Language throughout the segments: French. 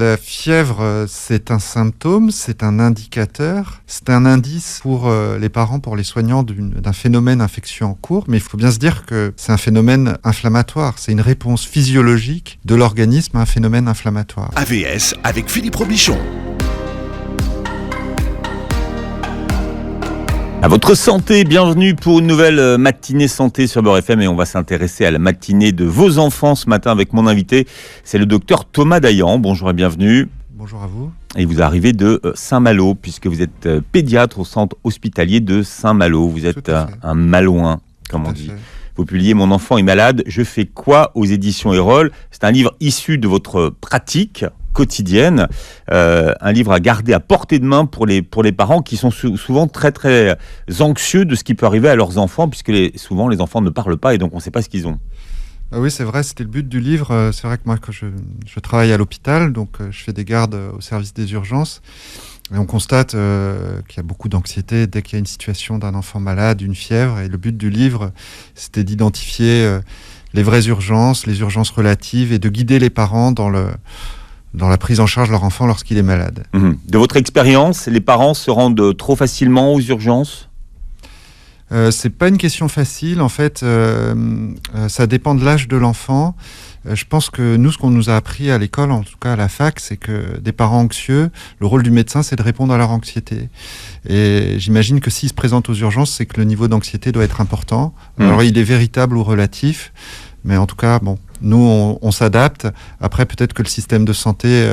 La fièvre, c'est un symptôme, c'est un indicateur, c'est un indice pour les parents, pour les soignants d'un phénomène infectieux en cours. Mais il faut bien se dire que c'est un phénomène inflammatoire. C'est une réponse physiologique de l'organisme à un phénomène inflammatoire. AVS avec Philippe Robichon. À votre santé, bienvenue pour une nouvelle matinée santé sur Beurre FM et on va s'intéresser à la matinée de vos enfants ce matin avec mon invité, c'est le docteur Thomas Dayan. Bonjour et bienvenue. Bonjour à vous. Et vous arrivez de Saint-Malo puisque vous êtes pédiatre au centre hospitalier de Saint-Malo. Vous êtes un Malouin, comme on dit. Vous publiez « Mon enfant est malade, je fais quoi ?» aux éditions Erol. C'est un livre issu de votre pratique quotidienne, un livre à garder à portée de main pour les parents qui sont souvent très très anxieux de ce qui peut arriver à leurs enfants puisque souvent les enfants ne parlent pas et donc on ne sait pas ce qu'ils ont. Oui, c'est vrai, c'était le but du livre. C'est vrai que moi, quand je travaille à l'hôpital, donc je fais des gardes au service des urgences. Et on constate qu'il y a beaucoup d'anxiété dès qu'il y a une situation d'un enfant malade, une fièvre. Et le but du livre, c'était d'identifier les vraies urgences, les urgences relatives et de guider les parents dans la prise en charge de leur enfant lorsqu'il est malade. De votre expérience, les parents se rendent trop facilement aux urgences ? C'est pas une question facile. En fait, ça dépend de l'âge de l'enfant. Je pense que nous, ce qu'on nous a appris à l'école, en tout cas à la fac, c'est que des parents anxieux, le rôle du médecin, c'est de répondre à leur anxiété. Et j'imagine que s'ils se présentent aux urgences, c'est que le niveau d'anxiété doit être important. Alors, il est véritable ou relatif, mais en tout cas, bon, nous, on s'adapte. Après, peut-être que le système de santé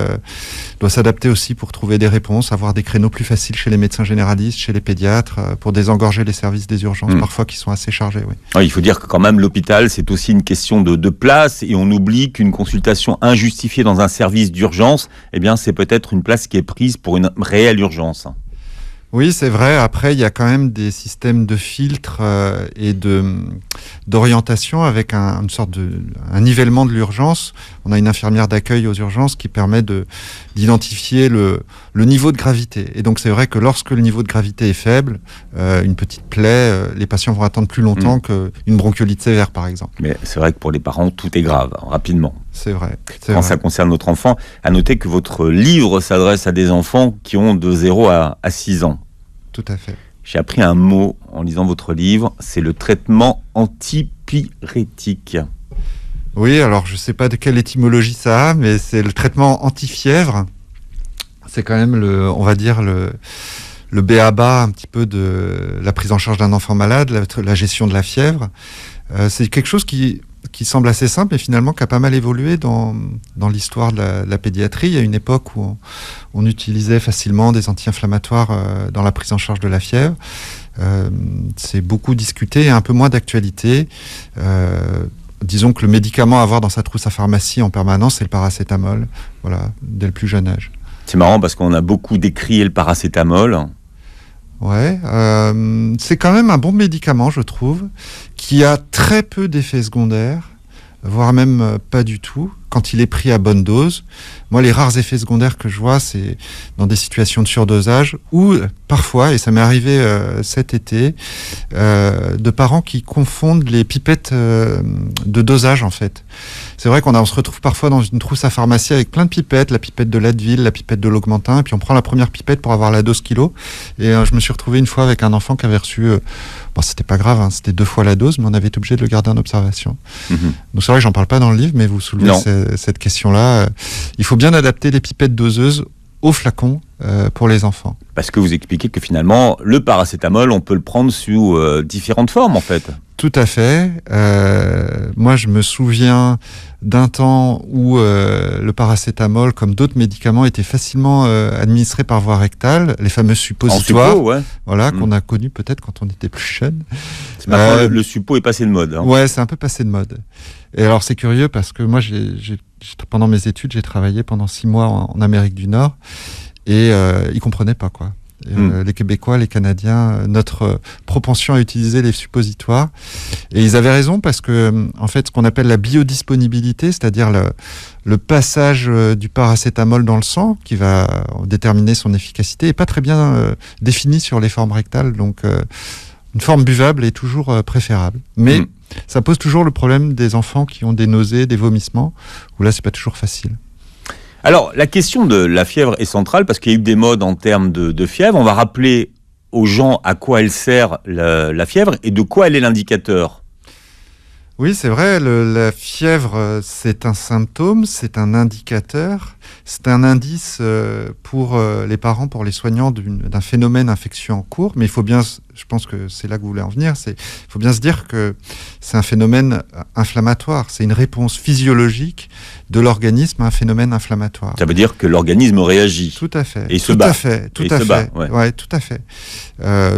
doit s'adapter aussi pour trouver des réponses, avoir des créneaux plus faciles chez les médecins généralistes, chez les pédiatres, pour désengorger les services des urgences, parfois qui sont assez chargés. Oui. Ouais, il faut dire que quand même, l'hôpital, c'est aussi une question de place et on oublie qu'une consultation injustifiée dans un service d'urgence, eh bien, c'est peut-être une place qui est prise pour une réelle urgence. Oui, c'est vrai. Après, il y a quand même des systèmes de filtres et d'orientation avec une sorte un nivellement de l'urgence. On a une infirmière d'accueil aux urgences qui permet d'identifier le niveau de gravité. Et donc, c'est vrai que lorsque le niveau de gravité est faible, une petite plaie, les patients vont attendre plus longtemps qu'une bronchiolite sévère, par exemple. Mais c'est vrai que pour les parents, tout est grave, rapidement. C'est vrai. Quand ça concerne notre enfant, à noter que votre livre s'adresse à des enfants qui ont de 0 à 6 ans. Tout à fait. J'ai appris un mot en lisant votre livre, c'est le traitement antipyrétique. Oui, alors je ne sais pas de quelle étymologie ça a, mais c'est le traitement anti-fièvre. C'est quand même on va dire le b.a.-ba un petit peu de la prise en charge d'un enfant malade, la gestion de la fièvre. C'est quelque chose qui semble assez simple et finalement qui a pas mal évolué dans l'histoire de la pédiatrie. Il y a une époque où on utilisait facilement des anti-inflammatoires dans la prise en charge de la fièvre. C'est beaucoup discuté et un peu moins d'actualité. Disons que le médicament à avoir dans sa trousse à pharmacie en permanence, c'est le paracétamol, voilà, dès le plus jeune âge. C'est marrant parce qu'on a beaucoup décrié le paracétamol. Ouais, c'est quand même un bon médicament, je trouve, qui a très peu d'effets secondaires, voire même pas du tout, quand il est pris à bonne dose. Moi, les rares effets secondaires que je vois, c'est dans des situations de surdosage ou parfois, et ça m'est arrivé cet été, de parents qui confondent les pipettes de dosage, en fait. C'est vrai qu'on se retrouve parfois dans une trousse à pharmacie avec plein de pipettes, la pipette de l'Advil, la pipette de l'Augmentin, et puis on prend la première pipette pour avoir la dose kilo. Et je me suis retrouvé une fois avec un enfant qui avait reçu, bon, c'était pas grave, hein, c'était 2 fois la dose, mais on avait été obligé de le garder en observation. Donc c'est vrai que j'en parle pas dans le livre, mais vous soulevez cette question-là. Il faut bien adapter les pipettes doseuses au flacon pour les enfants. Parce que vous expliquez que finalement, le paracétamol, on peut le prendre sous différentes formes, en fait. Tout à fait. Moi, je me souviens d'un temps où le paracétamol, comme d'autres médicaments, était facilement administré par voie rectale, les fameux suppositoires, voilà, qu'on a connus peut-être quand on était plus jeune. Le suppo est passé de mode. Hein. Ouais, c'est un peu passé de mode. Et alors, c'est curieux parce que moi, pendant mes études, j'ai travaillé pendant 6 mois en Amérique du Nord et ils comprenaient pas, quoi. Les Québécois, les Canadiens, notre propension à utiliser les suppositoires. Et ils avaient raison parce que, en fait, ce qu'on appelle la biodisponibilité, c'est-à-dire le passage du paracétamol dans le sang, qui va déterminer son efficacité, est pas très bien défini sur les formes rectales. Donc, une forme buvable est toujours préférable. Mais ça pose toujours le problème des enfants qui ont des nausées, des vomissements, où là, c'est pas toujours facile. Alors, la question de la fièvre est centrale parce qu'il y a eu des modes en termes de fièvre. On va rappeler aux gens à quoi elle sert la fièvre et de quoi elle est l'indicateur. Oui, c'est vrai, la fièvre, c'est un symptôme, c'est un indicateur, c'est un indice pour les parents, pour les soignants d'un phénomène infectieux en cours. Mais il faut bien, je pense que c'est là que vous voulez en venir, il faut bien se dire que c'est un phénomène inflammatoire, c'est une réponse physiologique de l'organisme à un phénomène inflammatoire. Ça veut dire que l'organisme réagit. Tout à fait. Et se bat. Tout à fait. Ouais, tout à fait.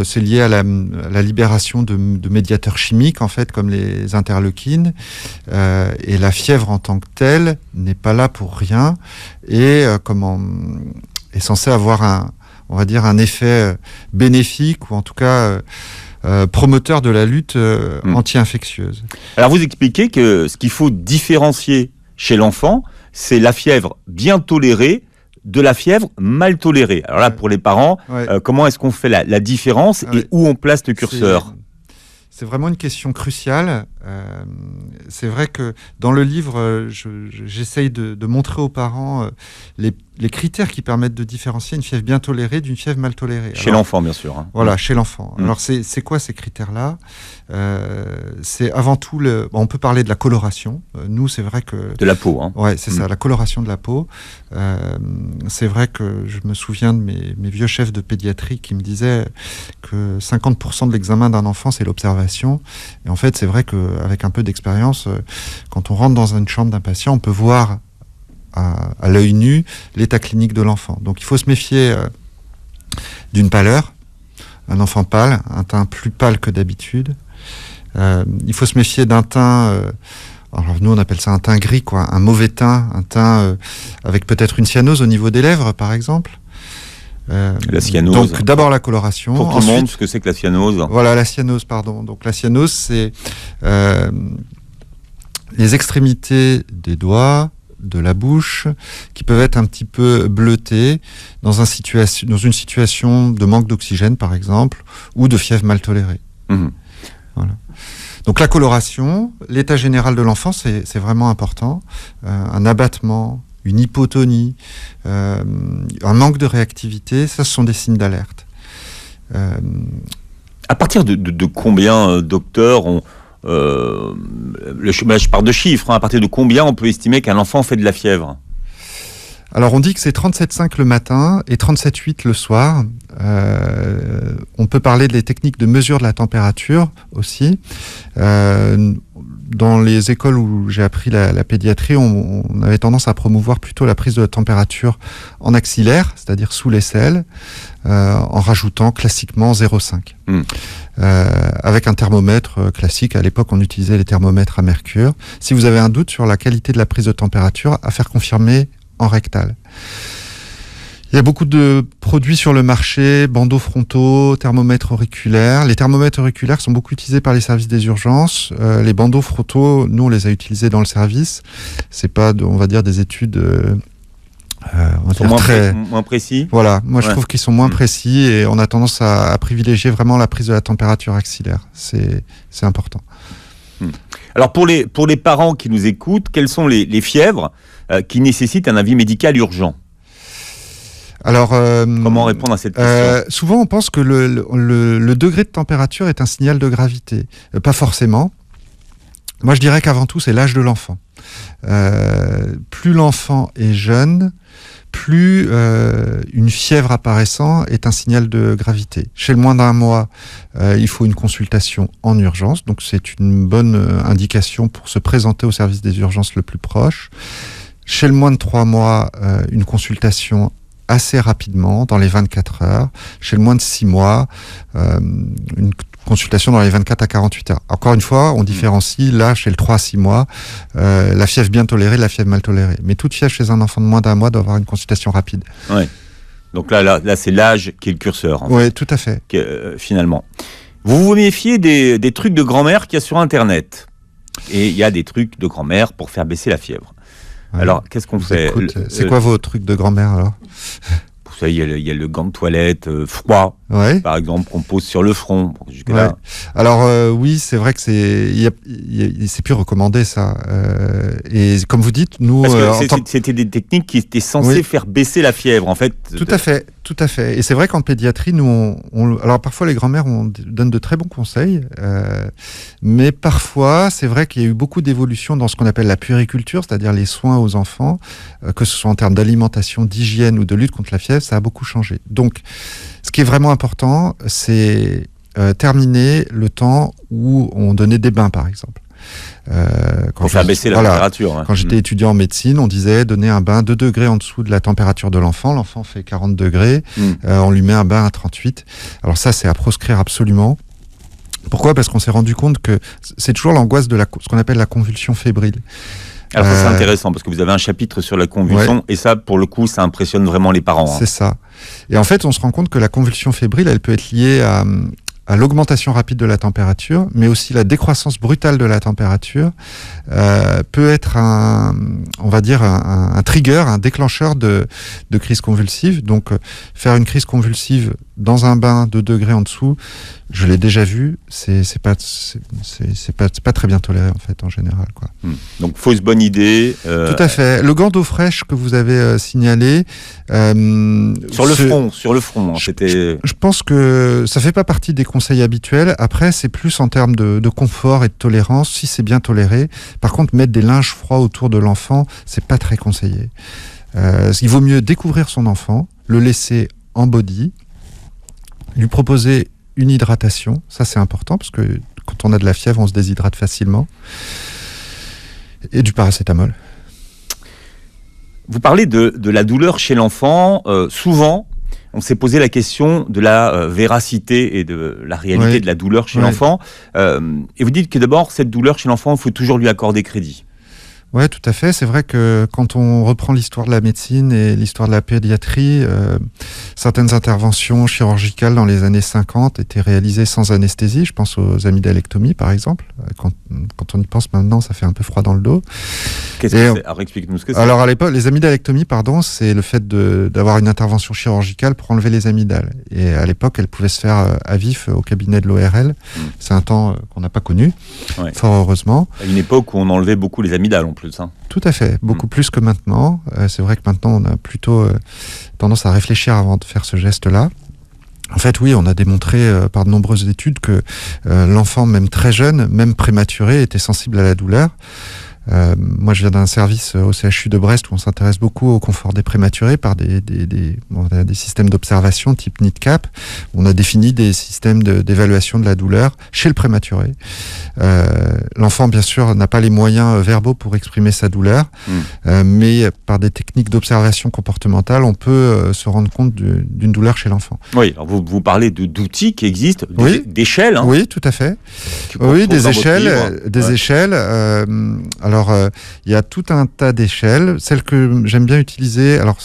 C'est lié à la libération de médiateurs chimiques, en fait, comme les interleukines. Et la fièvre en tant que telle n'est pas là pour rien et est censée avoir on va dire un effet bénéfique ou en tout cas promoteur de la lutte anti-infectieuse. Alors vous expliquez que ce qu'il faut différencier chez l'enfant, c'est la fièvre bien tolérée de la fièvre mal tolérée. Alors là, pour les parents, comment est-ce qu'on fait la différence et où on place le curseur ? C'est vraiment une question cruciale. C'est vrai que dans le livre, j'essaye de montrer aux parents les critères qui permettent de différencier une fièvre bien tolérée d'une fièvre mal tolérée. Chez l'enfant, bien sûr. Voilà, chez l'enfant. Alors, c'est quoi ces critères-là ? C'est avant tout, on peut parler de la coloration. Nous, c'est vrai que... De la peau, hein. Ouais, c'est ça, la coloration de la peau. C'est vrai que je me souviens de mes vieux chefs de pédiatrie qui me disaient que 50% de l'examen d'un enfant, c'est l'observation. Et en fait, c'est vrai qu'avec un peu d'expérience, quand on rentre dans une chambre d'un patient, on peut voir à l'œil nu l'état clinique de l'enfant. Donc il faut se méfier d'une pâleur, un enfant pâle, un teint plus pâle que d'habitude. Il faut se méfier d'un teint, alors nous on appelle ça un teint gris, quoi, un mauvais teint, un teint avec peut-être une cyanose au niveau des lèvres par exemple. La cyanose. Donc d'abord la coloration. Pour tout le monde, ce que c'est que la cyanose. Voilà, la cyanose, pardon. Donc la cyanose, c'est les extrémités des doigts, de la bouche, qui peuvent être un petit peu bleutées dans une situation de manque d'oxygène, par exemple, ou de fièvre mal tolérée. Voilà. Donc la coloration, l'état général de l'enfant, c'est vraiment important. Un abattement, une hypotonie, un manque de réactivité, ça, ce sont des signes d'alerte. À partir de combien, docteur, je parle de chiffres, hein, à partir de combien on peut estimer qu'un enfant fait de la fièvre ? Alors on dit que c'est 37,5 le matin et 37,8 le soir. On peut parler des techniques de mesure de la température aussi. Dans les écoles où j'ai appris la pédiatrie, on avait tendance à promouvoir plutôt la prise de la température en axillaire, c'est-à-dire sous l'aisselle, en rajoutant classiquement 0,5. Avec un thermomètre classique. À l'époque, on utilisait les thermomètres à mercure. Si vous avez un doute sur la qualité de la prise de température, à faire confirmer en rectal. Il y a beaucoup de produits sur le marché, bandeaux frontaux, thermomètres auriculaires. Les thermomètres auriculaires sont beaucoup utilisés par les services des urgences. Les bandeaux frontaux, nous, on les a utilisés dans le service. C'est pas, on va dire, des études... moins précis. Voilà, moi je trouve qu'ils sont moins précis et on a tendance à privilégier vraiment la prise de la température axillaire. C'est important. Alors pour les parents qui nous écoutent, quelles sont les fièvres qui nécessitent un avis médical urgent ? Alors, comment répondre à cette question ? Souvent on pense que le degré de température est un signal de gravité. Pas forcément. Moi je dirais qu'avant tout c'est l'âge de l'enfant. Plus l'enfant est jeune, plus une fièvre apparaissant est un signal de gravité. Chez le moins d'1 mois, il faut une consultation en urgence, donc c'est une bonne indication pour se présenter au service des urgences le plus proche. Chez le moins de 3 mois, une consultation assez rapidement, dans les 24 heures. Chez le moins de 6 mois, une consultation dans les 24 à 48 heures. Encore une fois, on différencie là, chez le 3 à 6 mois, la fièvre bien tolérée de la fièvre mal tolérée. Mais toute fièvre chez un enfant de moins d'1 mois doit avoir une consultation rapide. Ouais. Donc là c'est l'âge qui est le curseur. Oui, tout à fait. Finalement. Vous vous méfiez des trucs de grand-mère qu'il y a sur Internet. Et il y a des trucs de grand-mère pour faire baisser la fièvre. Ouais. Alors, qu'est-ce qu'on fait ? C'est quoi vos trucs de grand-mère alors ? savez, il y a le gant de toilette froid, par exemple, qu'on pose sur le front. Là. Alors oui, c'est vrai que c'est plus recommandé ça. Et comme vous dites, nous, c'était des techniques qui étaient censées faire baisser la fièvre, en fait. Tout à fait. Et c'est vrai qu'en pédiatrie, nous, alors parfois les grand-mères donnent de très bons conseils, mais parfois, c'est vrai qu'il y a eu beaucoup d'évolutions dans ce qu'on appelle la puériculture, c'est-à-dire les soins aux enfants, que ce soit en termes d'alimentation, d'hygiène ou de lutte contre la fièvre, ça a beaucoup changé. Donc, ce qui est vraiment important, c'est terminer le temps où on donnait des bains, par exemple. Pour faire baisser la température. Quand j'étais étudiant en médecine, on disait donner un bain 2 degrés en dessous de la température de l'enfant. L'enfant fait 40 degrés, on lui met un bain à 38. Alors ça, c'est à proscrire absolument. Pourquoi ? Parce qu'on s'est rendu compte que c'est toujours l'angoisse de ce qu'on appelle la convulsion fébrile. Alors ça, c'est intéressant, parce que vous avez un chapitre sur la convulsion, et ça, pour le coup, ça impressionne vraiment les parents. C'est ça. Et en fait, on se rend compte que la convulsion fébrile, elle peut être liée à l'augmentation rapide de la température, mais aussi la décroissance brutale de la température peut être un trigger, un déclencheur de crise convulsive. Donc, faire une crise convulsive dans un bain 2 degrés en dessous, je l'ai déjà vu, c'est pas très bien toléré en fait en général, quoi. Donc fausse bonne idée. Tout à fait. Le gant d'eau fraîche que vous avez signalé sur le front. Je pense que ça fait pas partie des conseils habituels. Après, c'est plus en termes de confort et de tolérance, si c'est bien toléré. Par contre, mettre des linges froids autour de l'enfant, c'est pas très conseillé. Il vaut mieux découvrir son enfant, le laisser en body, lui proposer une hydratation, ça c'est important parce que quand on a de la fièvre, on se déshydrate facilement, et du paracétamol. Vous parlez de la douleur chez l'enfant. Souvent, on s'est posé la question de la véracité et de la réalité de la douleur chez l'enfant. Et vous dites que d'abord, cette douleur chez l'enfant, il faut toujours lui accorder crédit. Oui, tout à fait. C'est vrai que quand on reprend l'histoire de la médecine et l'histoire de la pédiatrie, certaines interventions chirurgicales dans les années 50 étaient réalisées sans anesthésie. Je pense aux amygdalectomies, par exemple. Quand on y pense maintenant, ça fait un peu froid dans le dos. Qu'est-ce que c'est ? Alors, explique-nous ce que c'est. Alors, à l'époque, les amygdalectomies, c'est le fait d'avoir une intervention chirurgicale pour enlever les amygdales. Et à l'époque, elle pouvait se faire à vif au cabinet de l'ORL. C'est un temps qu'on n'a pas connu, fort heureusement. À une époque où on enlevait beaucoup les amygdales, en plus. Tout à fait, beaucoup plus que maintenant. C'est vrai que maintenant, on a plutôt tendance à réfléchir avant de faire ce geste-là. En fait, oui, on a démontré par de nombreuses études que l'enfant, même très jeune, même prématuré, était sensible à la douleur. Moi, je viens d'un service au CHU de Brest où on s'intéresse beaucoup au confort des prématurés par des systèmes d'observation type NIDCAP. On a défini des systèmes d'évaluation de la douleur chez le prématuré. L'enfant, bien sûr, n'a pas les moyens verbaux pour exprimer sa douleur, mais par des techniques d'observation comportementale, on peut se rendre compte d'une douleur chez l'enfant. Oui, alors vous parlez d'outils qui existent, d'échelles. Hein, oui, tout à fait. Oui, des échelles. Alors, il y a tout un tas d'échelles. Celle que j'aime bien utiliser, alors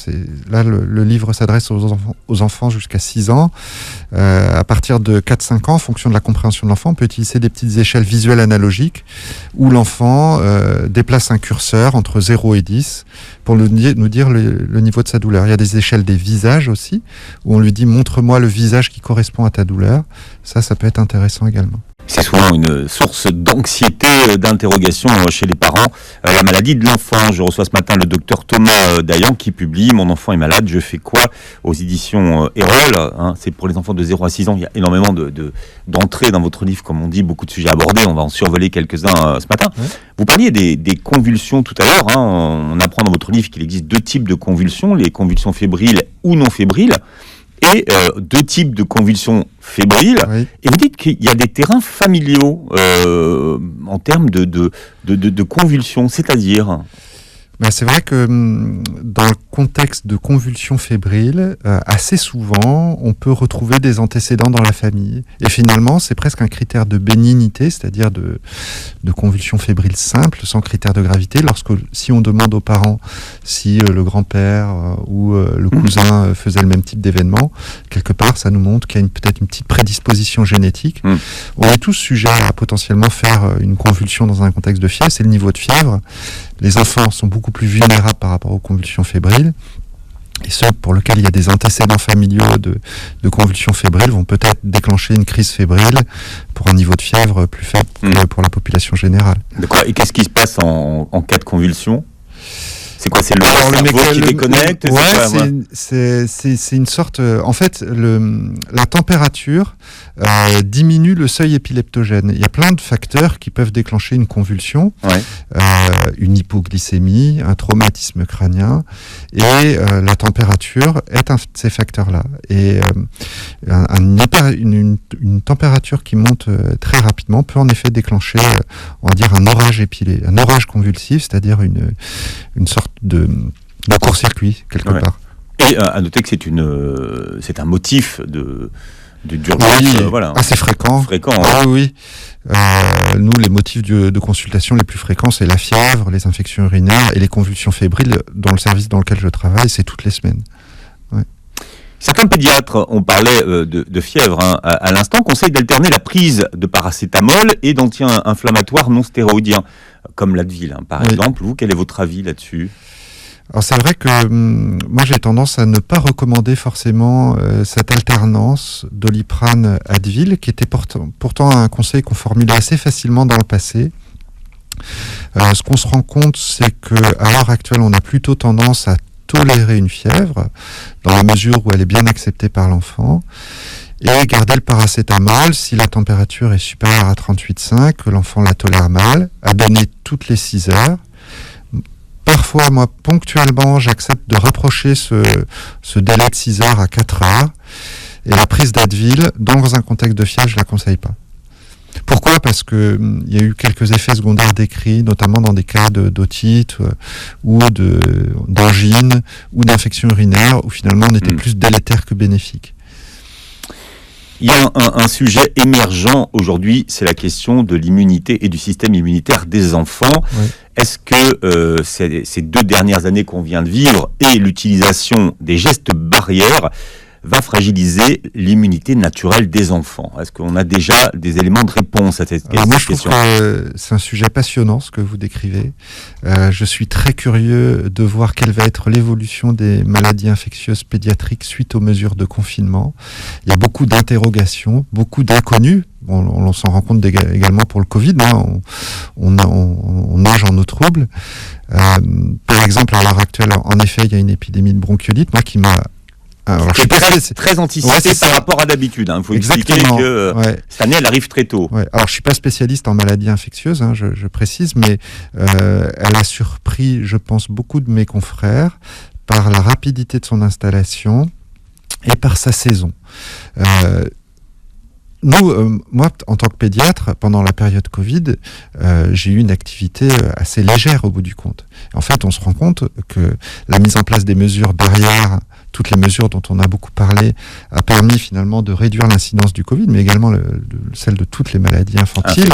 le livre s'adresse aux enfants jusqu'à 6 ans. À partir de 4-5 ans, en fonction de la compréhension de l'enfant, on peut utiliser des petites échelles visuelles analogiques où l'enfant déplace un curseur entre 0 et 10 pour nous dire le niveau de sa douleur. Il y a des échelles des visages aussi, où on lui dit « montre-moi le visage qui correspond à ta douleur ». Ça peut être intéressant également. C'est souvent une source d'anxiété, d'interrogation chez les parents. La maladie de l'enfant. Je reçois ce matin le docteur Thomas Dayan qui publie « Mon enfant est malade, je fais quoi ?» aux éditions Erol. C'est pour les enfants de 0 à 6 ans. Il y a énormément d'entrées dans votre livre, comme on dit, beaucoup de sujets abordés. On va en survoler quelques-uns ce matin. Ouais. Vous parliez des convulsions tout à l'heure. On apprend dans votre livre qu'il existe 2 types de convulsions, les convulsions fébriles ou non fébriles. Et 2 types de convulsions fébriles. Oui. Et vous dites qu'il y a des terrains familiaux en termes de convulsions, c'est-à-dire... C'est vrai que dans le contexte de convulsions fébriles, assez souvent, on peut retrouver des antécédents dans la famille. Et finalement, c'est presque un critère de bénignité, c'est-à-dire de convulsions fébriles simples, sans critère de gravité. Si on demande aux parents si le grand-père ou le cousin faisait le même type d'événement, quelque part, ça nous montre qu'il y a peut-être une petite prédisposition génétique. On est tous sujets à potentiellement faire une convulsion dans un contexte de fièvre, c'est le niveau de fièvre. Les enfants sont beaucoup plus vulnérables par rapport aux convulsions fébriles. et ceux pour lesquels il y a des antécédents familiaux de convulsions fébriles vont peut-être déclencher une crise fébrile pour un niveau de fièvre plus faible que pour la population générale. D'accord. Et qu'est-ce qui se passe en cas de convulsion ? C'est quoi ? C'est le cerveau qui déconnecte ? C'est une sorte... en fait, la température diminue le seuil épileptogène. Il y a plein de facteurs qui peuvent déclencher une convulsion, une hypoglycémie, un traumatisme crânien, et la température est un de ces facteurs-là. Et une température qui monte très rapidement peut en effet déclencher, on va dire, un orage convulsif, c'est-à-dire une sorte de court-circuit quelque part. Et à noter que c'est un motif d'urgence, assez fréquent. Oui. Nous, les motifs de consultation les plus fréquents, c'est la fièvre, les infections urinaires et les convulsions fébriles. Dans le service dans lequel je travaille, c'est toutes les semaines. Ouais. Certains pédiatres, on parlait de fièvre à l'instant, conseillent d'alterner la prise de paracétamol et d'anti-inflammatoires non stéroïdiens, comme l'Advil, par exemple. Vous, quel est votre avis là-dessus ? Alors c'est vrai que moi j'ai tendance à ne pas recommander forcément cette alternance Doliprane-Advil, qui était pourtant un conseil qu'on formulait assez facilement dans le passé. Ce qu'on se rend compte, c'est qu'à l'heure actuelle, on a plutôt tendance à tolérer une fièvre, dans la mesure où elle est bien acceptée par l'enfant, et garder le paracétamol si la température est supérieure à 38,5, que l'enfant la tolère mal, à donner toutes les 6 heures. Parfois, moi, ponctuellement, j'accepte de rapprocher ce délai de 6 heures à 4 heures. Et la prise d'Advil, dans un contexte de fièvre, je ne la conseille pas. Pourquoi ? Parce que y a eu quelques effets secondaires décrits, notamment dans des cas d'otite ou d'angine ou d'infection urinaire, où finalement on était plus délétère que bénéfique. Il y a un sujet émergent aujourd'hui, c'est la question de l'immunité et du système immunitaire des enfants. Oui. Est-ce que ces 2 dernières années qu'on vient de vivre et l'utilisation des gestes barrières va fragiliser l'immunité naturelle des enfants ? Est-ce qu'on a déjà des éléments de réponse à cette question ? Moi, je trouve que c'est un sujet passionnant, ce que vous décrivez. Je suis très curieux de voir quelle va être l'évolution des maladies infectieuses pédiatriques suite aux mesures de confinement. Il y a beaucoup d'interrogations, beaucoup d'inconnus. On s'en rend compte également pour le Covid. On nage en eau trouble. Par exemple, à l'heure actuelle, en effet, il y a une épidémie de bronchiolite, moi, qui m'a... Alors, très anticipé par rapport à d'habitude. Il faut expliquer que cette année, elle arrive très tôt. Ouais. Alors, je suis pas spécialiste en maladies infectieuses, je précise, mais elle a surpris, je pense, beaucoup de mes confrères par la rapidité de son installation et par sa saison. Moi, en tant que pédiatre, pendant la période Covid, j'ai eu une activité assez légère au bout du compte. En fait, on se rend compte que la mise en place des mesures barrières, toutes les mesures dont on a beaucoup parlé, a permis finalement de réduire l'incidence du Covid, mais également celle de toutes les maladies infantiles,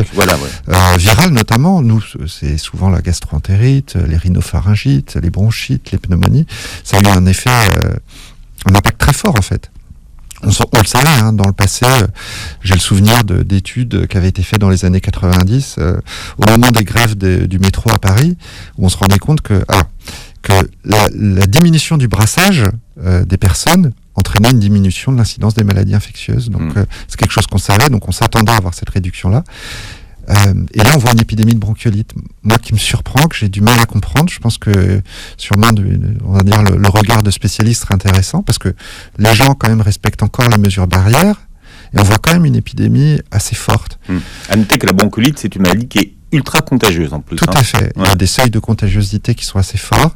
virales notamment. Nous, c'est souvent la gastro-entérite, les rhinopharyngites, les bronchites, les pneumonies. Ça a eu un effet, un impact très fort en fait. On le savait, dans le passé, j'ai le souvenir d'études qui avaient été faites dans les années 90, au moment des grèves du métro à Paris, où on se rendait compte que la diminution du brassage des personnes entraînait une diminution de l'incidence des maladies infectieuses. Donc c'est quelque chose qu'on savait, donc on s'attendait à avoir cette réduction-là. Et là, on voit une épidémie de bronchiolite. Moi, qui me surprend, que j'ai du mal à comprendre. Je pense que sûrement, on va dire, le regard de spécialiste serait intéressant, parce que les gens, quand même, respectent encore les mesures barrières, et on voit quand même une épidémie assez forte. À noter que la bronchiolite, c'est une maladie qui est ultra contagieuse, en plus. Tout à fait. Il y a des seuils de contagiosité qui sont assez forts.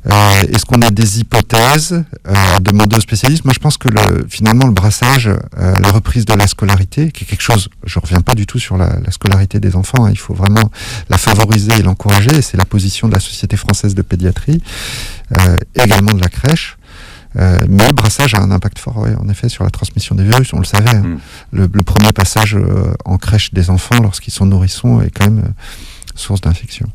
Est-ce qu'on a des hypothèses à demander aux spécialistes ? Moi, je pense que finalement, le brassage, la reprise de la scolarité, qui est quelque chose, je ne reviens pas du tout sur la scolarité des enfants, il faut vraiment la favoriser et l'encourager, et c'est la position de la Société française de pédiatrie, également de la crèche. Mais le brassage a un impact fort, en effet, sur la transmission des virus, on le savait. Le premier passage en crèche des enfants, lorsqu'ils sont nourrissons, est quand même source d'infection.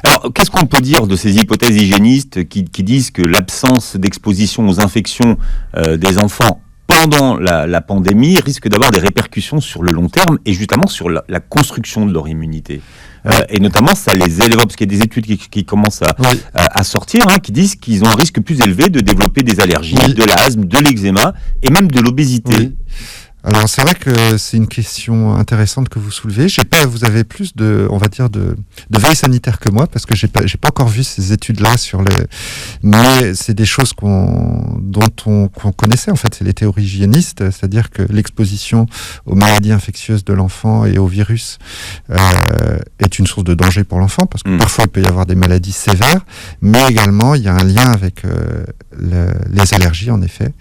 Alors, qu'est-ce qu'on peut dire de ces hypothèses hygiénistes qui disent que l'absence d'exposition aux infections des enfants pendant la pandémie risque d'avoir des répercussions sur le long terme et justement sur la construction de leur immunité ? et notamment ça les élève, parce qu'il y a des études qui commencent à sortir, qui disent qu'ils ont un risque plus élevé de développer des allergies, de l'asthme, de l'eczéma et même de l'obésité. Oui. Alors c'est vrai que c'est une question intéressante que vous soulevez. Vous avez plus de veille sanitaire que moi parce que j'ai pas encore vu ces études-là mais c'est des choses qu'on connaissait en fait. C'est les théories hygiénistes, c'est-à-dire que l'exposition aux maladies infectieuses de l'enfant et aux virus est une source de danger pour l'enfant parce que parfois il peut y avoir des maladies sévères, mais également il y a un lien avec les allergies en effet.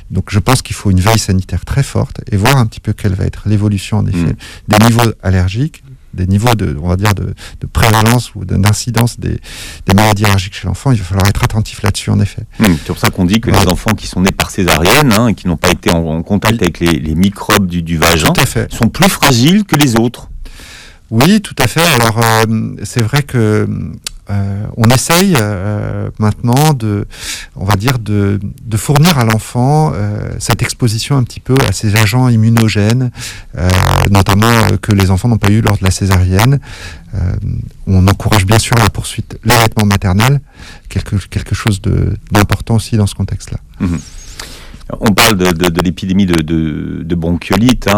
Donc je pense qu'il faut une veille sanitaire très forte et voir un petit peu quelle va être l'évolution en effet des niveaux allergiques, des niveaux de prévalence ou d'incidence des maladies allergiques chez l'enfant. Il va falloir être attentif là-dessus en effet. C'est pour ça qu'on dit que les enfants qui sont nés par césarienne et qui n'ont pas été en contact avec les microbes du vagin sont plus fragiles que les autres. Oui, tout à fait. Alors c'est vrai que on essaye maintenant de fournir à l'enfant cette exposition un petit peu à ces agents immunogènes, notamment que les enfants n'ont pas eu lors de la césarienne. On encourage bien sûr la poursuite, l'allaitement maternel, quelque chose d'important aussi dans ce contexte-là. On parle de l'épidémie de bronchiolite.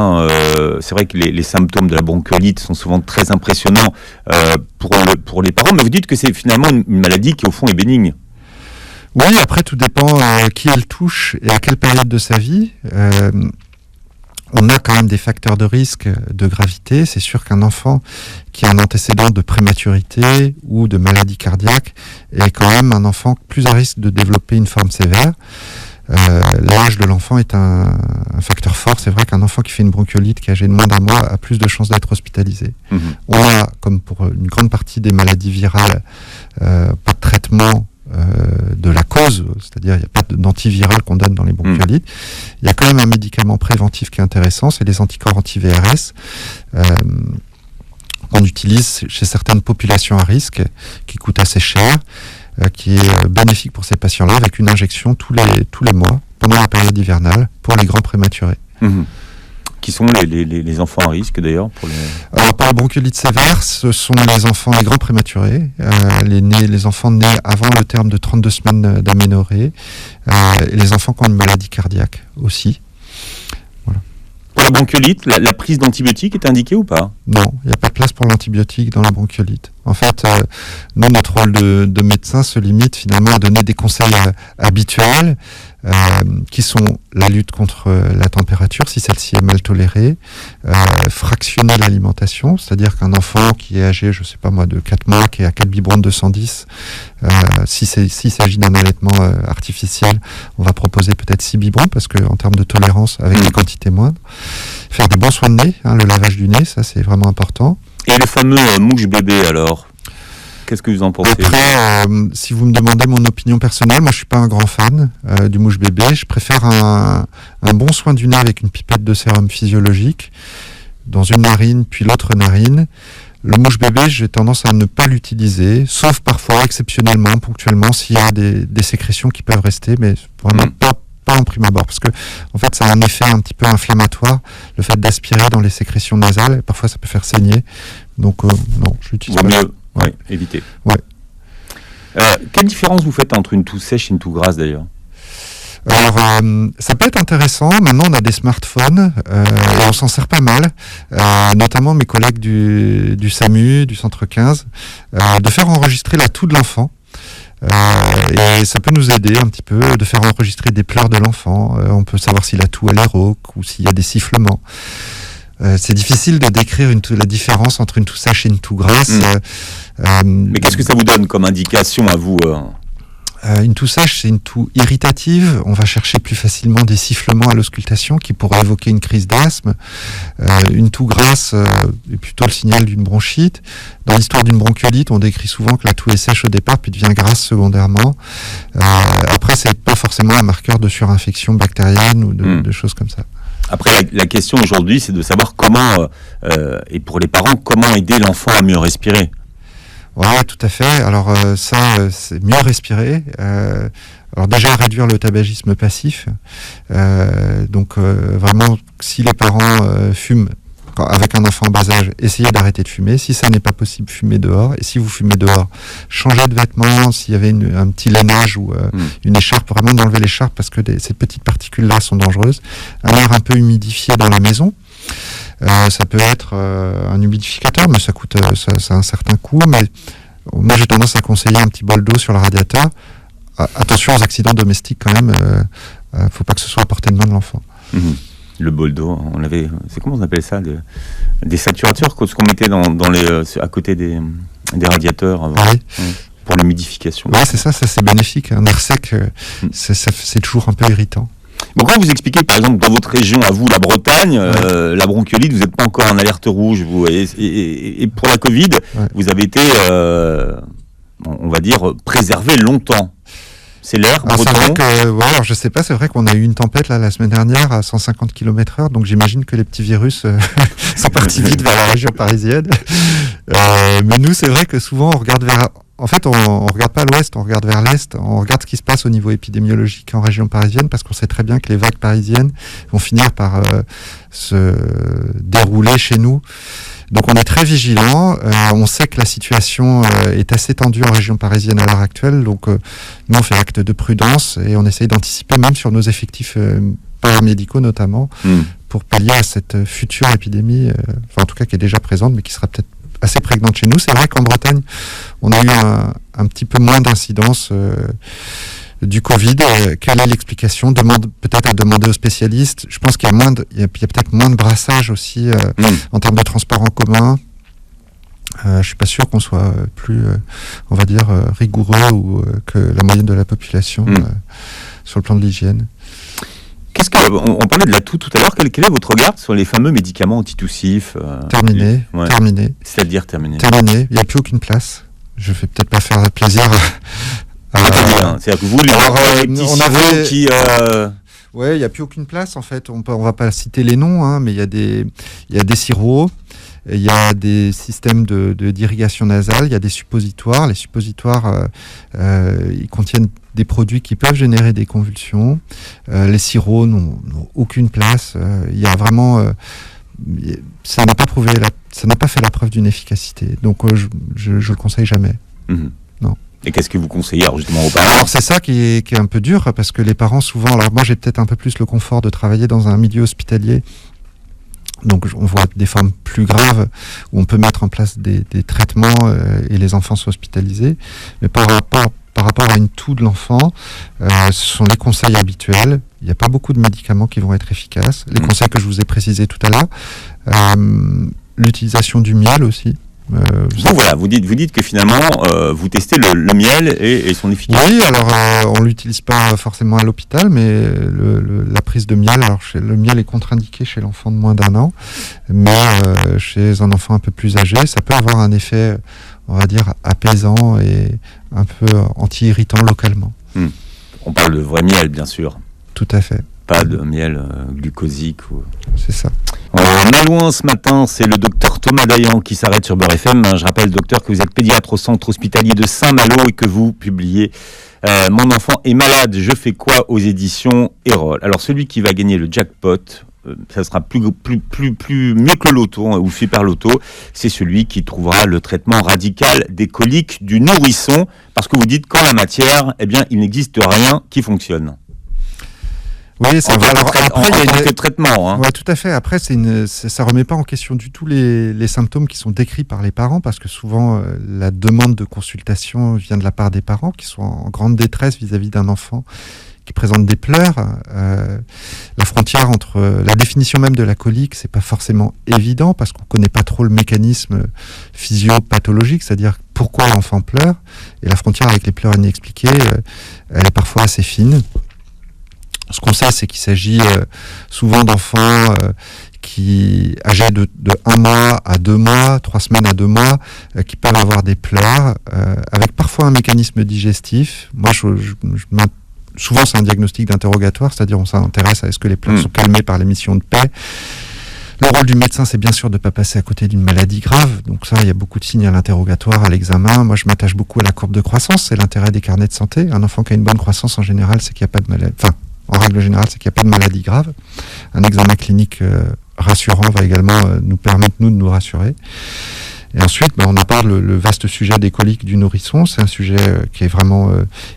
C'est vrai que les symptômes de la bronchiolite sont souvent très impressionnants pour les parents, mais vous dites que c'est finalement une maladie qui au fond est bénigne. Oui, après tout dépend qui elle touche et à quelle période de sa vie. On a quand même des facteurs de risque de gravité. C'est sûr qu'un enfant qui a un antécédent de prématurité ou de maladie cardiaque est quand même un enfant plus à risque de développer une forme sévère. L'âge de l'enfant est un facteur fort. C'est vrai qu'un enfant qui fait une bronchiolite qui est âgé de moins d'un mois a plus de chances d'être hospitalisé. On a, comme pour une grande partie des maladies virales, pas de traitement de la cause, c'est-à-dire il n'y a pas d'antiviral qu'on donne dans les bronchiolites. Il y a quand même un médicament préventif qui est intéressant, c'est les anticorps anti-VRS qu'on utilise chez certaines populations à risque, qui coûtent assez cher, qui est bénéfique pour ces patients-là, avec une injection tous les mois, pendant la période hivernale, pour les grands prématurés. Qui sont les enfants à risque d'ailleurs Alors pour la bronchiolite sévère, ce sont les grands prématurés, les enfants nés avant le terme de 32 semaines d'aménorrhée, et les enfants qui ont une maladie cardiaque aussi. Voilà. Pour la bronchiolite, la prise d'antibiotiques est indiquée ou pas ? Non, il n'y a pas de place pour l'antibiotique dans la bronchiolite. En fait, nous, notre rôle de médecin se limite finalement à donner des conseils habituels, qui sont la lutte contre la température, si celle-ci est mal tolérée, fractionner l'alimentation, c'est-à-dire qu'un enfant qui est âgé, je sais pas moi, de 4 mois, qui est à 4 biberons de 210, s'il s'agit d'un allaitement artificiel, on va proposer peut-être 6 biberons, parce qu'en termes de tolérance, avec des quantités moindres. Faire des bons soins de nez, le lavage du nez, ça c'est vraiment important. Et le fameux mouche bébé alors ? Qu'est-ce que vous en pensez ? Après, si vous me demandez mon opinion personnelle, moi je suis pas un grand fan du mouche bébé. Je préfère un bon soin du nez avec une pipette de sérum physiologique dans une narine puis l'autre narine. Le mouche bébé, j'ai tendance à ne pas l'utiliser, sauf parfois, exceptionnellement, ponctuellement, s'il y a des sécrétions qui peuvent rester, mais vraiment pas en prime abord, parce que en fait ça a un effet un petit peu inflammatoire, le fait d'aspirer dans les sécrétions nasales, et parfois ça peut faire saigner. Donc non, je l'utilise pas. Mieux. Oui, éviter. Ouais. Quelle différence vous faites entre une toux sèche et une toux grasse d'ailleurs ? Alors, ça peut être intéressant. Maintenant, on a des smartphones et on s'en sert pas mal, notamment mes collègues du SAMU, du Centre 15, de faire enregistrer la toux de l'enfant. Et ça peut nous aider un petit peu de faire enregistrer des pleurs de l'enfant. On peut savoir si la toux elle est rauque ou s'il y a des sifflements. C'est difficile de décrire la différence entre une toux sèche et une toux grasse. Mais qu'est-ce que ça vous donne comme indication à vous Une toux sèche, c'est une toux irritative. On va chercher plus facilement des sifflements à l'auscultation qui pourraient évoquer une crise d'asthme. Une toux grasse est plutôt le signal d'une bronchite. Dans l'histoire d'une bronchiolite, on décrit souvent que la toux est sèche au départ, puis devient grasse secondairement. Après, c'est pas forcément un marqueur de surinfection bactérienne ou de choses comme ça. Après, la question aujourd'hui, c'est de savoir comment, et pour les parents, comment aider l'enfant à mieux respirer. Ouais, tout à fait. Alors c'est mieux respirer. Alors déjà réduire le tabagisme passif. Donc vraiment, si les parents fument, avec un enfant en bas âge, essayez d'arrêter de fumer. Si ça n'est pas possible, fumez dehors. Et si vous fumez dehors, changez de vêtements. S'il y avait un petit lainage ou une écharpe, vraiment d'enlever l'écharpe parce que ces petites particules-là sont dangereuses. Un air un peu humidifié dans la maison. Ça peut être un humidificateur, mais ça a un certain coût. Mais moi, j'ai tendance à conseiller un petit bol d'eau sur le radiateur. Attention aux accidents domestiques quand même. Faut pas que ce soit à portée de main de l'enfant. Le bol d'eau, c'est comment on appelle ça, des saturateurs qu'on mettait à côté des radiateurs pour l'humidification. Oui, c'est ça c'est bénéfique. Un air sec, c'est toujours un peu irritant. Bon, quand vous expliquez, par exemple, dans votre région, à vous, la Bretagne, la bronchiolite, vous n'êtes pas encore en alerte rouge, vous, et pour la Covid, vous avez été, on va dire, préservé longtemps. C'est l'air breton. C'est vrai que, alors je sais pas, c'est vrai qu'on a eu une tempête la semaine dernière à 150 km/h, donc j'imagine que les petits virus sont partis vite vers la région parisienne. Mais nous, c'est vrai que souvent on regarde en fait, on regarde pas à l'ouest, on regarde vers l'est, on regarde ce qui se passe au niveau épidémiologique en région parisienne, parce qu'on sait très bien que les vagues parisiennes vont finir par se dérouler chez nous. Donc on est très vigilant, on sait que la situation est assez tendue en région parisienne à l'heure actuelle, donc nous on fait acte de prudence et on essaye d'anticiper même sur nos effectifs paramédicaux notamment, pour pallier à cette future épidémie, en tout cas qui est déjà présente mais qui sera peut-être assez prégnante chez nous. C'est vrai qu'en Bretagne on a eu un petit peu moins d'incidence du Covid. Quelle est l'explication? Peut-être à demander aux spécialistes. Je pense qu'il y a peut-être moins de brassage aussi en termes de transport en commun. Je suis pas sûr qu'on soit plus, on va dire, rigoureux que la moyenne de la population sur le plan de l'hygiène. On parlait de la toux tout à l'heure. Quel est votre regard sur les fameux médicaments antitoussifs? Terminé. C'est-à-dire terminé. Terminé. Il n'y a plus aucune place. Je vais peut-être pas faire plaisir. C'est-à-dire que vous, les petits sirops qui... Ouais, il n'y a plus aucune place en fait. On va pas citer les noms, mais il y a des sirops, il y a des systèmes d'irrigation nasale, il y a des suppositoires. Les suppositoires, ils contiennent des produits qui peuvent générer des convulsions. Les sirops n'ont aucune place. Il y a vraiment... ça n'a pas fait la preuve d'une efficacité. Donc je le conseille jamais. Non. Et qu'est-ce que vous conseillez justement aux parents? Alors c'est ça qui est un peu dur, parce que les parents souvent, alors moi j'ai peut-être un peu plus le confort de travailler dans un milieu hospitalier, donc on voit des formes plus graves où on peut mettre en place des traitements et les enfants sont hospitalisés, mais par rapport à une toux de l'enfant, ce sont les conseils habituels. Il n'y a pas beaucoup de médicaments qui vont être efficaces. Les conseils que je vous ai précisés tout à l'heure, l'utilisation du miel aussi. Vous dites que finalement vous testez le miel et son efficacité. Oui, alors on l'utilise pas forcément à l'hôpital, mais la prise de miel, alors le miel est contre-indiqué chez l'enfant de moins d'1 an, mais chez un enfant un peu plus âgé, ça peut avoir un effet, on va dire, apaisant et un peu anti-irritant localement. On parle de vrai miel, bien sûr. Tout à fait. Pas de miel glucosique. C'est ça. Malouin ce matin, c'est le docteur Thomas Dayan qui s'arrête sur Beurre FM. Je rappelle, docteur, que vous êtes pédiatre au centre hospitalier de Saint-Malo et que vous publiez Mon enfant est malade, je fais quoi aux éditions Erol. Alors celui qui va gagner le jackpot, ça sera mieux que le loto ou super loto, c'est celui qui trouvera le traitement radical des coliques du nourrisson, parce que vous dites qu'en la matière, eh bien, il n'existe rien qui fonctionne. Oui, ça va. Alors, après, il y a des traitements. Ouais, tout à fait. Après, ça remet pas en question du tout les symptômes qui sont décrits par les parents, parce que souvent, la demande de consultation vient de la part des parents qui sont en grande détresse vis-à-vis d'un enfant qui présente des pleurs. La frontière entre la définition même de la colique, c'est pas forcément évident, parce qu'on connaît pas trop le mécanisme physiopathologique, c'est-à-dire pourquoi l'enfant pleure. Et la frontière avec les pleurs inexpliqués, elle est parfois assez fine. Ce qu'on sait, c'est qu'il s'agit souvent d'enfants qui âgés de 1 mois à 2 mois, 3 semaines à 2 mois, qui peuvent avoir des pleurs, avec parfois un mécanisme digestif. Moi, souvent, c'est un diagnostic d'interrogatoire, c'est-à-dire on s'intéresse à est-ce que les pleurs sont calmés par l'émission de paix. Le rôle du médecin, c'est bien sûr de ne pas passer à côté d'une maladie grave. Donc ça, il y a beaucoup de signes à l'interrogatoire, à l'examen. Moi, je m'attache beaucoup à la courbe de croissance. C'est l'intérêt des carnets de santé. Un enfant qui a une bonne croissance, en général, c'est qu'il n'y a pas de maladie. En règle générale, c'est qu'il n'y a pas de maladie grave. Un examen clinique rassurant va également nous permettre, nous, de nous rassurer. Et ensuite, on aborde le vaste sujet des coliques du nourrisson. C'est un sujet qui est vraiment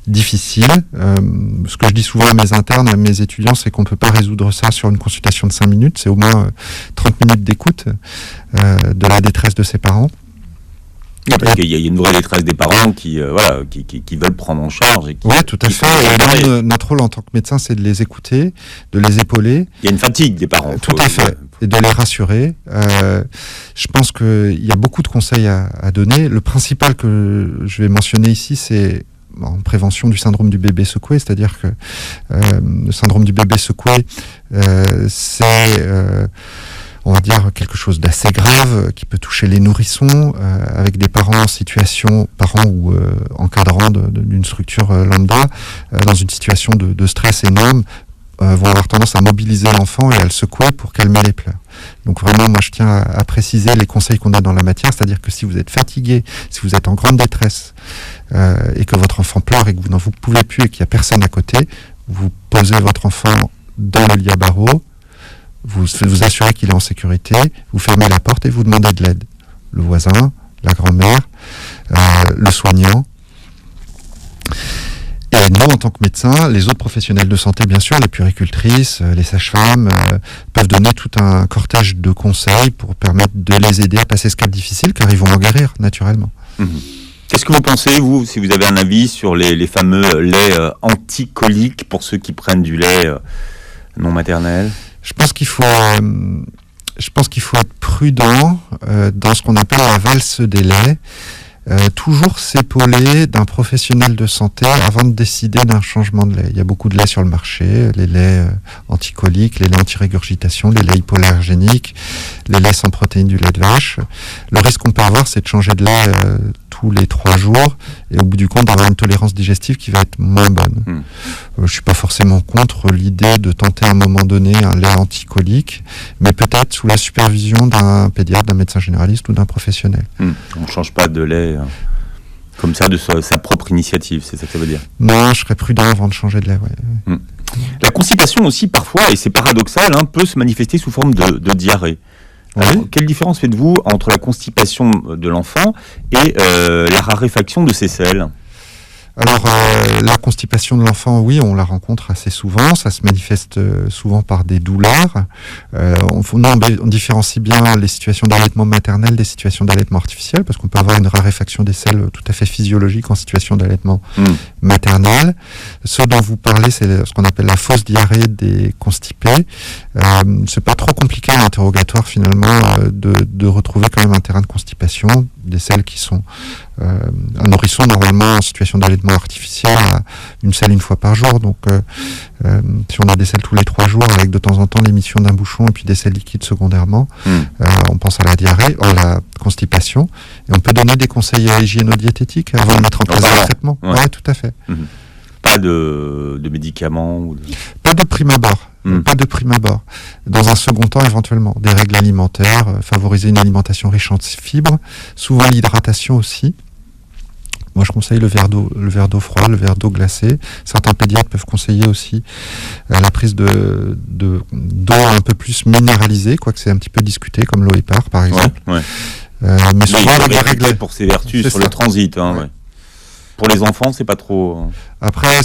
difficile. Ce que je dis souvent à mes internes, à mes étudiants, c'est qu'on ne peut pas résoudre ça sur une consultation de 5 minutes. C'est au moins 30 minutes d'écoute de la détresse de ses parents. Parce qu'il y a une vraie détresse des parents qui veulent prendre en charge. Oui, tout à fait. Et notre rôle en tant que médecin, c'est de les écouter, de les épauler. Il y a une fatigue des parents. Tout à fait. Et de les rassurer. Je pense qu'il y a beaucoup de conseils à donner. Le principal que je vais mentionner ici, c'est en prévention du syndrome du bébé secoué. C'est-à-dire que le syndrome du bébé secoué, c'est... on va dire quelque chose d'assez grave qui peut toucher les nourrissons avec des parents en situation, parents ou encadrants d'une structure lambda, dans une situation de stress énorme, vont avoir tendance à mobiliser l'enfant et à le secouer pour calmer les pleurs. Donc vraiment, moi je tiens à préciser les conseils qu'on a dans la matière, c'est-à-dire que si vous êtes fatigué, si vous êtes en grande détresse et que votre enfant pleure et que vous n'en pouvez plus et qu'il n'y a personne à côté, vous posez votre enfant dans le lit à barreaux, vous assurez qu'il est en sécurité, vous fermez la porte et vous demandez de l'aide. Le voisin, la grand-mère, le soignant. Et nous, en tant que médecins, les autres professionnels de santé, bien sûr, les puéricultrices, les sages-femmes, peuvent donner tout un cortège de conseils pour permettre de les aider à passer ce cap difficile, car ils vont en guérir, naturellement. Mmh. Qu'est-ce que vous pensez, vous, si vous avez un avis sur les fameux laits anticoliques pour ceux qui prennent du lait non maternel ? Je pense qu'il faut être prudent dans ce qu'on appelle la valse des laits. Toujours s'épauler d'un professionnel de santé avant de décider d'un changement de lait. Il y a beaucoup de laits sur le marché, les laits anticoliques, les laits anti-régurgitation, les laits hypoallergéniques, les laits sans protéines du lait de vache. Le risque qu'on peut avoir, c'est de changer de lait tous les 3 jours et au bout du compte d'avoir une tolérance digestive qui va être moins bonne. Je suis pas forcément contre l'idée de tenter à un moment donné un lait anticolique, mais peut-être sous la supervision d'un pédiatre, d'un médecin généraliste ou d'un professionnel. On ne change pas de lait comme ça de sa propre initiative, c'est ça que ça veut dire? Non, je serais prudent avant de changer de lait, ouais. La constipation aussi, parfois, et c'est paradoxal, peut se manifester sous forme de diarrhée. Alors, oui. Quelle différence faites-vous entre la constipation de l'enfant et la raréfaction de ses selles ? Alors, la constipation de l'enfant, oui, on la rencontre assez souvent. Ça se manifeste souvent par des douleurs. On différencie bien les situations d'allaitement maternel des situations d'allaitement artificiel, parce qu'on peut avoir une raréfaction des selles tout à fait physiologique en situation d'allaitement maternel. Ce dont vous parlez, c'est ce qu'on appelle la fausse diarrhée des constipés. C'est pas trop compliqué à l'interrogatoire, finalement, de retrouver quand même un terrain de constipation, des selles qui sont... un nourrisson, normalement, en situation d'allaitement artificiel, a une selle une fois par jour. Donc, si on a des selles tous les 3 jours, avec de temps en temps l'émission d'un bouchon et puis des selles liquides secondairement, on pense à la diarrhée, à la constipation. Et on peut donner des conseils hygiéno-diététiques avant de mettre en place un traitement. Ouais, tout à fait. Pas de médicaments Pas de prime abord. Pas de prime abord. Dans un second temps, éventuellement, des règles alimentaires, favoriser une alimentation riche en fibres, souvent l'hydratation aussi. Moi, je conseille le verre d'eau froid, le verre d'eau glacée. Certains pédiatres peuvent conseiller aussi la prise d'eau un peu plus minéralisée, quoique c'est un petit peu discuté, comme l'eau Hépar, par exemple. Ouais. Mais souvent, il y a des règles pour ses vertus sur le transit. Ouais. Pour les enfants, c'est pas trop... Après,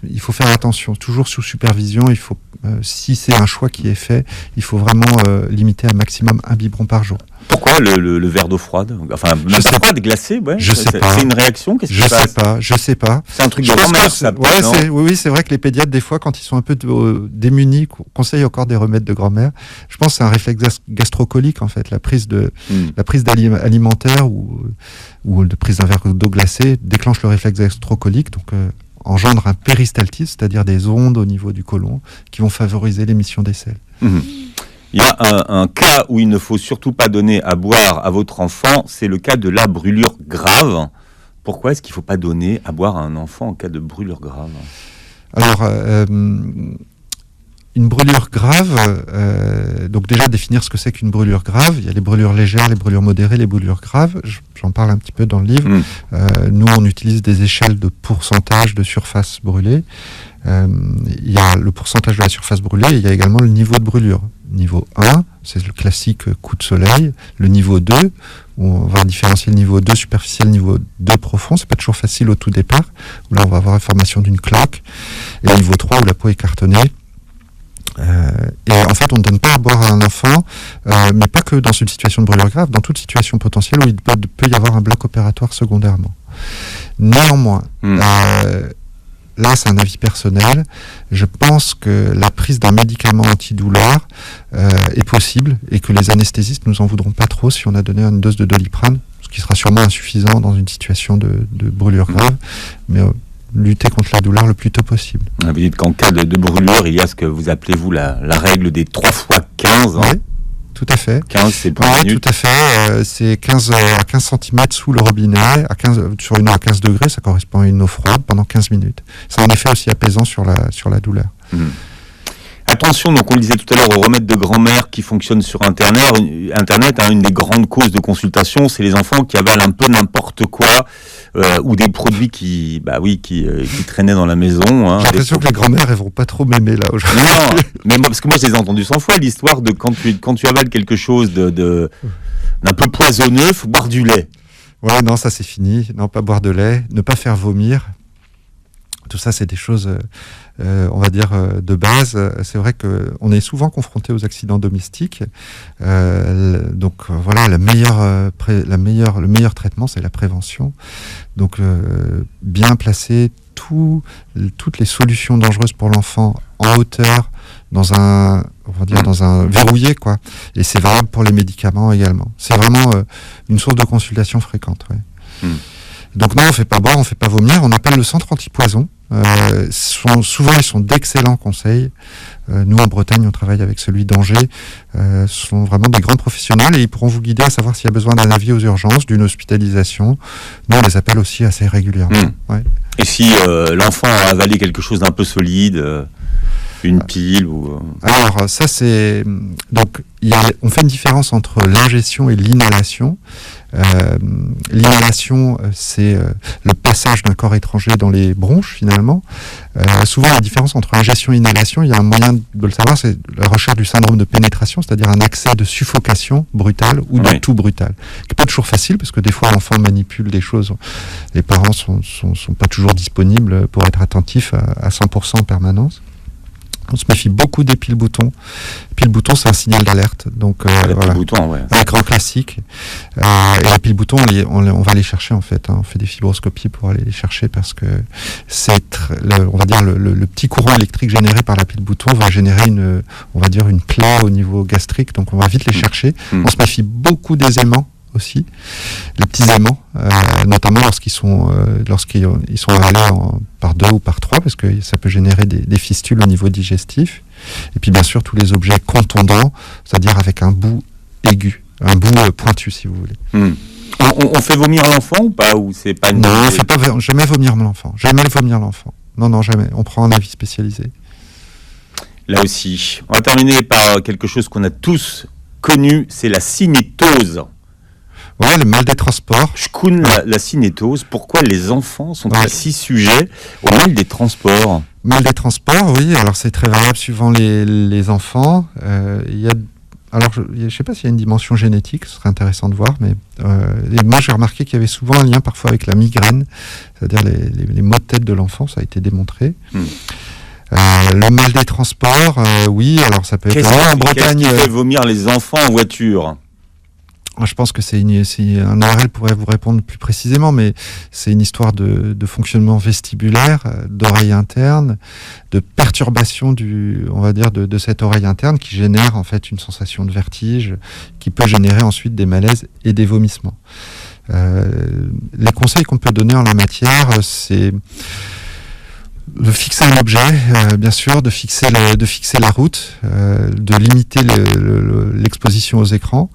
il faut faire attention, toujours sous supervision. Si c'est un choix qui est fait, il faut vraiment limiter un maximum 1 biberon par jour. Pourquoi le verre d'eau froide ? Enfin, même pas froide, glacée, ouais. Je sais pas. C'est une réaction ? Qu'est-ce qui se passe ? Je sais pas. C'est un truc de grand-mère, ça. Oui, c'est vrai que les pédiatres, des fois, quand ils sont un peu démunis, conseillent encore des remèdes de grand-mère. Je pense que c'est un réflexe gastrocolique, en fait. La prise alimentaire ou de prise d'un verre d'eau glacée déclenche le réflexe gastrocolique, donc engendre un péristaltisme, c'est-à-dire des ondes au niveau du côlon qui vont favoriser l'émission des selles. Il y a un cas où il ne faut surtout pas donner à boire à votre enfant, c'est le cas de la brûlure grave. Pourquoi est-ce qu'il ne faut pas donner à boire à un enfant en cas de brûlure grave ? Alors, une brûlure grave, donc déjà définir ce que c'est qu'une brûlure grave. Il y a les brûlures légères, les brûlures modérées, les brûlures graves. J'en parle un petit peu dans le livre. Nous, on utilise des échelles de pourcentage de surface brûlée. Il y a le pourcentage de la surface brûlée et il y a également le niveau de brûlure. Niveau 1, c'est le classique coup de soleil. Le niveau 2, où on va différencier le niveau 2 superficiel, le niveau 2 profond. C'est pas toujours facile au tout départ, où là on va avoir la formation d'une cloque. Et le niveau 3, où la peau est cartonnée. Et en fait, on ne donne pas à boire à un enfant, mais pas que dans une situation de brûlure grave, dans toute situation potentielle où il peut y avoir un bloc opératoire secondairement. Néanmoins, là, c'est un avis personnel. Je pense que la prise d'un médicament antidouleur est possible et que les anesthésistes nous en voudront pas trop si on a donné une dose de Doliprane, ce qui sera sûrement insuffisant dans une situation de brûlure grave. Mais lutter contre la douleur le plus tôt possible. Vous dites qu'en cas de brûlure, il y a ce que vous appelez, vous, la règle des 3 x 15. Hein. Oui, tout à fait. 15, c'est pour minute. Tout à fait. C'est 15 à 15 cm sous le robinet, sur une eau à 15 degrés, ça correspond à une eau froide pendant 15 minutes. C'est un effet aussi apaisant sur la douleur. Attention, donc on le disait tout à l'heure, aux remèdes de grand-mère qui fonctionnent sur Internet, une des grandes causes de consultation, c'est les enfants qui avalent un peu n'importe quoi, ou des produits qui traînaient dans la maison. Hein, j'ai l'impression que les grand-mères, elles vont pas trop m'aimer là aujourd'hui. Non, mais parce que moi je les ai entendus 100 fois, l'histoire de quand tu avales quelque chose d'un peu poisonneux, il faut boire du lait. Ouais, non, ça c'est fini. Non, pas boire de lait, ne pas faire vomir. Tout ça, c'est des choses, on va dire, de base. C'est vrai qu'on est souvent confronté aux accidents domestiques. Donc voilà, le meilleur traitement, c'est la prévention. Donc bien placer toutes les solutions dangereuses pour l'enfant en hauteur, dans un verrouillé, quoi. Et c'est valable pour les médicaments également. C'est vraiment une source de consultation fréquente. Ouais. Donc non, on fait pas boire, on fait pas vomir. On appelle le centre antipoison. Souvent, ils sont d'excellents conseils. Nous, en Bretagne, on travaille avec celui d'Angers. Ce sont vraiment des grands professionnels et ils pourront vous guider à savoir s'il y a besoin d'un avis aux urgences, d'une hospitalisation. Nous, on les appelle aussi assez régulièrement. Ouais. Et si l'enfant a avalé quelque chose d'un peu solide, une pile ou... Alors, ça, c'est... Donc, on fait une différence entre l'ingestion et l'inhalation. L'inhalation, c'est le passage d'un corps étranger dans les bronches, finalement. Souvent, la différence entre ingestion et inhalation, il y a un moyen de le savoir, c'est la recherche du syndrome de pénétration, c'est-à-dire un accès de suffocation brutale ou de tout brutal. Qui n'est pas toujours facile, parce que des fois, l'enfant manipule des choses. Les parents sont pas toujours disponibles pour être attentifs à 100% en permanence. On se méfie beaucoup des piles-boutons. Pile-bouton, c'est un signal d'alerte. Donc, voilà. Pile-bouton, ouais. Un grand classique. Et les piles-boutons, on va les chercher, en fait. Hein. On fait des fibroscopies pour aller les chercher parce que on va dire, le petit courant électrique généré par la pile-bouton va générer une plaie au niveau gastrique. Donc, on va vite les chercher. On se méfie beaucoup des aimants aussi, les petits aimants, notamment lorsqu'ils sont avalés par 2 ou par 3, parce que ça peut générer des fistules au niveau digestif. Et puis bien sûr tous les objets contondants, c'est-à-dire avec un bout aigu, un bout pointu si vous voulez. On fait vomir l'enfant ou pas, ou c'est pas une... Non, on ne fait pas jamais vomir l'enfant. Jamais vomir l'enfant. Non, jamais. On prend un avis spécialisé. Là aussi. On va terminer par quelque chose qu'on a tous connu, c'est la cinétose. Ouais, le mal des transports. Je connais la cinétose. Pourquoi les enfants sont si sujets au mal des transports ? Mal des transports, oui. Alors c'est très variable suivant les enfants. Alors je ne sais pas s'il y a une dimension génétique, ce serait intéressant de voir, mais moi j'ai remarqué qu'il y avait souvent un lien parfois avec la migraine, c'est-à-dire les maux de tête de l'enfant, ça a été démontré. Le mal des transports, oui. Alors ça peut être en Bretagne. Qu'est-ce qui fait vomir les enfants en voiture ? Je pense que un ORL pourrait vous répondre plus précisément, mais c'est une histoire de fonctionnement vestibulaire, d'oreille interne, de perturbation de cette oreille interne qui génère en fait une sensation de vertige, qui peut générer ensuite des malaises et des vomissements. Les conseils qu'on peut donner en la matière, c'est de fixer un objet, bien sûr, de fixer la route, de limiter l'exposition aux écrans.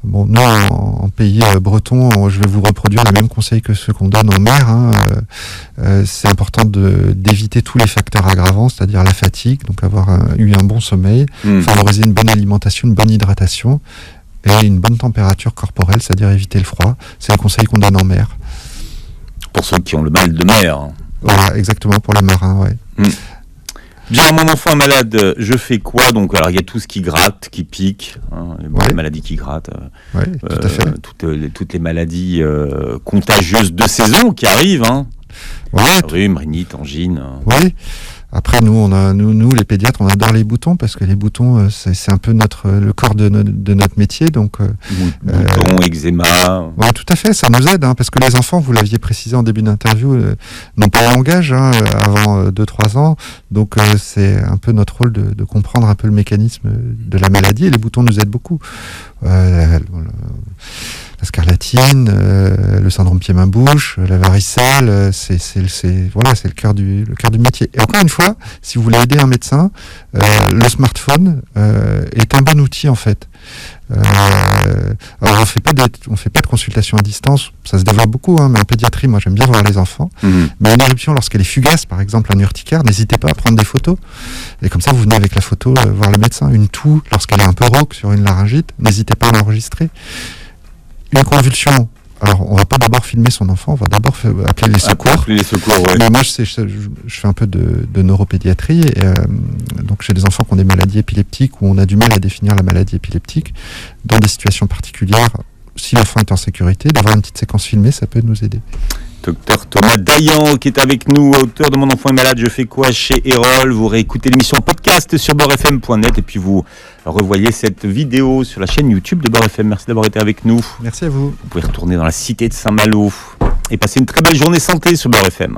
Bon, nous, en pays breton, je vais vous reproduire les mêmes conseils que ceux qu'on donne aux mères. C'est important d'éviter tous les facteurs aggravants, c'est-à-dire la fatigue, donc avoir eu un bon sommeil, favoriser une bonne alimentation, une bonne hydratation et une bonne température corporelle, c'est-à-dire éviter le froid. C'est un conseil qu'on donne en mer. Pour ceux qui ont le mal de mer. Voilà, exactement, pour les marins, ouais. Bien, mon enfant est malade, je fais quoi? Donc, alors, il y a tout ce qui gratte, qui pique, les maladies qui grattent, tout à fait. Toutes les maladies contagieuses de saison qui arrivent, rhume, rhinite, angine. Oui. Après, nous, les pédiatres, on adore les boutons parce que les boutons, c'est un peu le corps de notre métier. Donc, boutons, eczéma. Ouais, tout à fait, ça nous aide, parce que les enfants, vous l'aviez précisé en début d'interview, n'ont pas le langage avant 2-3 ans. Donc, c'est un peu notre rôle de comprendre un peu le mécanisme de la maladie. Et les boutons nous aident beaucoup. La scarlatine, le syndrome pied-main-bouche, la varicelle, c'est le cœur du métier. Et encore une fois, si vous voulez aider un médecin, le smartphone est un bon outil en fait. Alors on fait pas de consultation à distance, ça se développe beaucoup, mais en pédiatrie, moi j'aime bien voir les enfants. Mais une éruption lorsqu'elle est fugace, par exemple un urticaire, n'hésitez pas à prendre des photos. Et comme ça, vous venez avec la photo voir le médecin. Une toux, lorsqu'elle est un peu rauque sur une laryngite, n'hésitez pas à l'enregistrer. Une convulsion, alors on va pas d'abord filmer son enfant, on va d'abord appeler les secours. Mais moi je fais un peu de neuropédiatrie, et donc j'ai des enfants qui ont des maladies épileptiques où on a du mal à définir la maladie épileptique. Dans des situations particulières, si l'enfant est en sécurité, d'avoir une petite séquence filmée, ça peut nous aider. Docteur Thomas Dayan qui est avec nous, auteur de Mon enfant est malade, je fais quoi chez Erol. Vous réécoutez l'émission podcast sur beurrefm.net et puis vous revoyez cette vidéo sur la chaîne YouTube de Beurre FM. Merci d'avoir été avec nous. Merci à vous. Vous pouvez retourner dans la cité de Saint-Malo et passer une très belle journée santé sur Beurre FM.